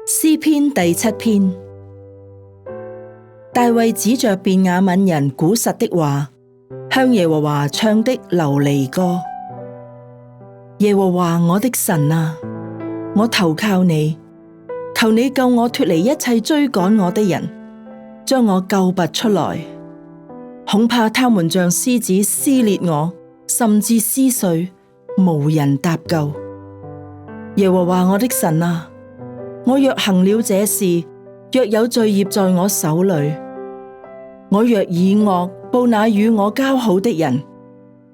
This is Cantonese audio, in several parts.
詩篇第7篇。大衛指着便雅憫人古實的話，向耶和華唱的流離歌。耶和華我的神啊，我投靠你，求你救我脫離一切追趕我的人，將我救拔出來。恐怕他們像獅子撕裂我，甚至撕碎，無人搭救。耶和華我的神啊，我若行了這事，若有罪孽在我手裏，我若以惡報那與我交好的人，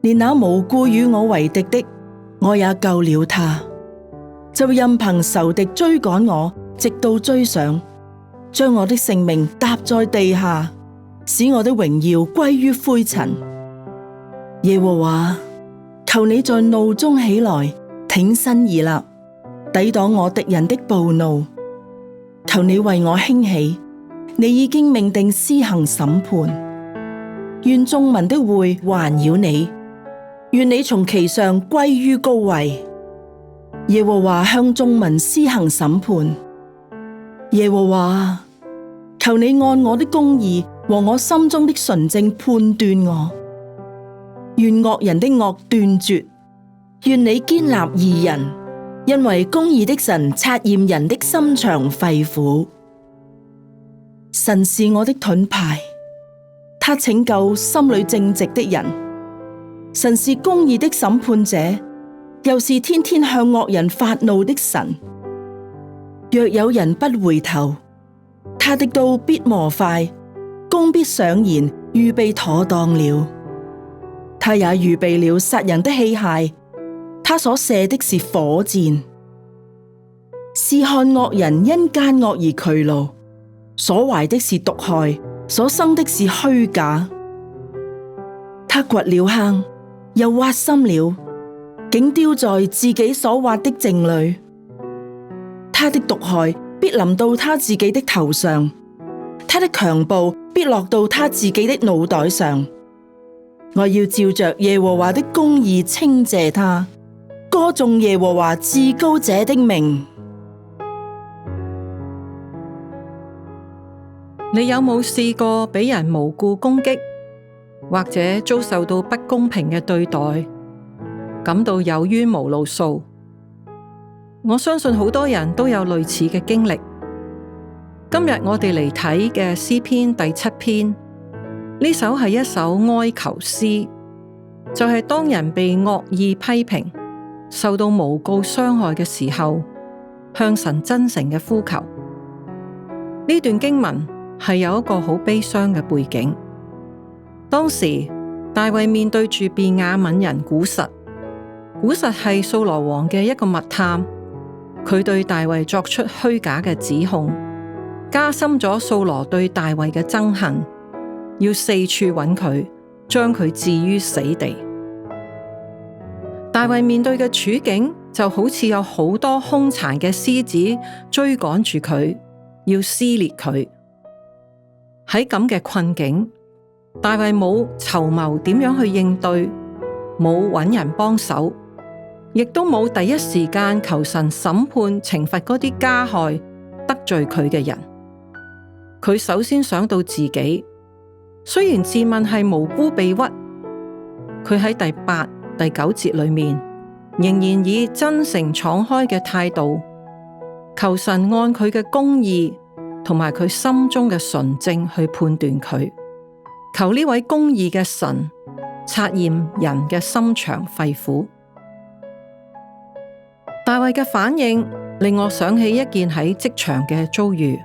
連那無故與我為敵的，我也救了他，就任憑仇敵追趕我，直到追上，將我的性命踏在地下，使我的榮耀歸於灰塵。耶和華，求你在怒中起來，挺身而立，抵擋我敵人的暴怒。求你為我興起，你已經命定施行審判。願眾民的會環繞你，願你從其上歸於高位。耶和華向眾民施行審判。耶和華，求你按我的公義和我心中的純正判斷我。願惡人的惡斷絕，願你堅立義人，因為公義的神察驗人的心腸肺腑。神是我的盾牌，他拯救心裏正直的人。神是公義的審判者，又是天天向惡人發怒的神。若有人不回頭，他的刀必磨快，弓必上弦，預備妥當了。他也預備了殺人的器械，他所射的是火箭。試看惡人因奸惡而劬勞，所懷的是毒害，所生的是虛假。他掘了坑，又挖深了，竟丟在自己所挖的井裏。他的毒害必臨到他自己的頭上，他的強暴必落到他自己的腦袋上。我要照着耶和華的公義稱謝他，歌頌耶和華至高者的名。你有冇試過俾人無故攻擊，或者遭受到不公平嘅對待，感到有冤無路訴？我相信好多人都有類似嘅經歷。今日我哋嚟睇嘅詩篇第7篇，呢首係一首哀求詩，就係當人被惡意批評、受到誣告傷害嘅時候，向神真誠嘅呼求。呢段經文係有一個好悲傷嘅背景。當時大衛面對住便雅憫人古實，古實係掃羅王嘅一個密探，佢對大衛作出虛假嘅指控，加深咗掃羅對大衛嘅憎恨，要四處揾佢，將佢置於死地。大衛面對嘅處境就好似有好多兇殘嘅獅子追趕住佢，要撕裂佢。喺咁嘅困境，大衛冇籌謀點樣去應對，冇揾人幫手，亦都冇第一時間求神審判懲罰嗰啲加害得罪佢嘅人。佢首先想到自己，雖然自問係無辜被屈，佢喺第8、第9節裏面仍然以真誠敞開嘅態度，求神按佢嘅公義同埋佢心中嘅純正去判斷佢，求呢位公義嘅神察驗人嘅心腸肺腑。大衛嘅反應令我想起一件喺職場嘅遭遇。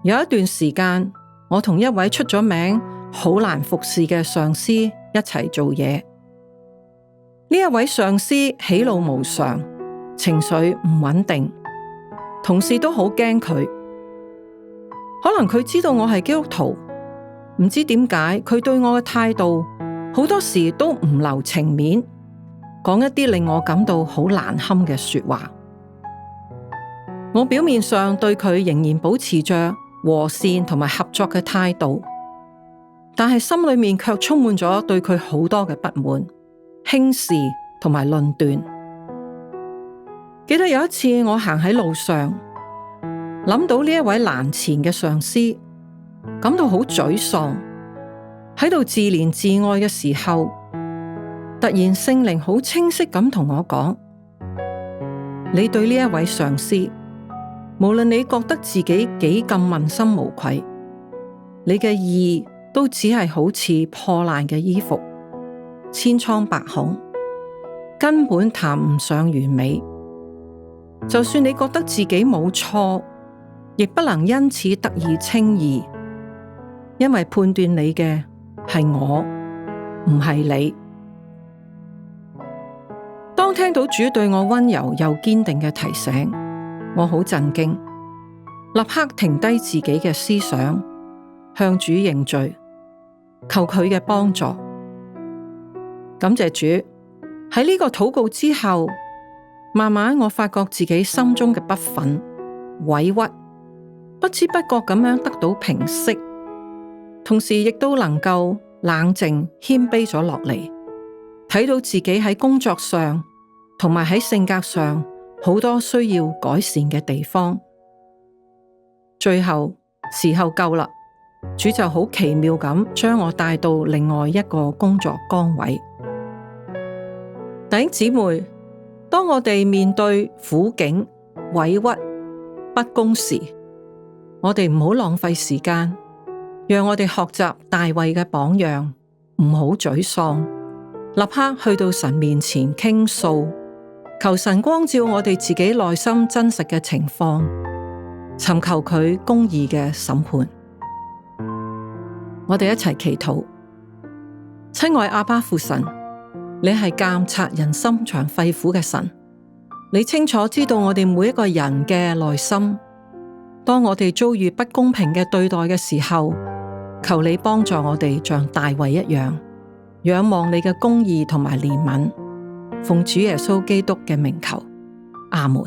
有一段時間，我同一位出咗名好難服侍嘅上司一齊做嘢。呢一位上司喜怒無常，情緒唔穩定，同事都好驚佢。可能佢知道我係基督徒，唔知點解佢對我嘅態度好多時都唔留情面，講一啲令我感到好難堪嘅說話。我表面上對佢仍然保持着和善同埋合作嘅態度，但係心裏面卻充滿咗對佢好多嘅不滿、輕視同埋論斷。記得有一次我行喺路上，諗到呢一位難纏嘅上司，感到好沮喪，喺度自憐自愛嘅時候，突然聖靈好清晰咁同我講：你對呢一位上司，無論你覺得自己幾咁問心無愧，你嘅義都只係好似破爛嘅衣服，千瘡百孔，根本談唔上完美。就算你覺得自己冇錯，亦不能因此得以稱義，因為判斷你嘅係我，唔係你。當聽到主對我溫柔又堅定嘅提醒，我好震驚，立刻停低自己嘅思想，向主認罪，求佢嘅幫助。感謝主，喺呢個禱告之後，慢慢我發覺自己心中嘅不忿、委屈，不知不覺咁樣得到平息，同時亦都能夠冷靜謙卑咗落嚟，睇到自己喺工作上同埋喺性格上好多需要改善嘅地方。最後時候夠啦，主就好奇妙咁將我帶到另外一個工作崗位。弟兄姊妹，當我哋面對苦境、委屈、不公時，我哋唔好浪費時間，讓我哋學習大衛嘅榜樣，唔好沮喪，立刻去到神面前傾訴，求神光照我哋自己內心真實嘅情況，尋求佢公義嘅審判。我哋一齊祈禱。親愛阿爸父神，你係監察人心腸肺腑嘅神，你清楚知道我哋每一個人嘅內心。當我哋遭遇不公平嘅對待嘅時候，求你幫助我哋像大衛一樣，仰望你嘅公義同埋憐憫。奉主耶穌基督嘅名求，阿門。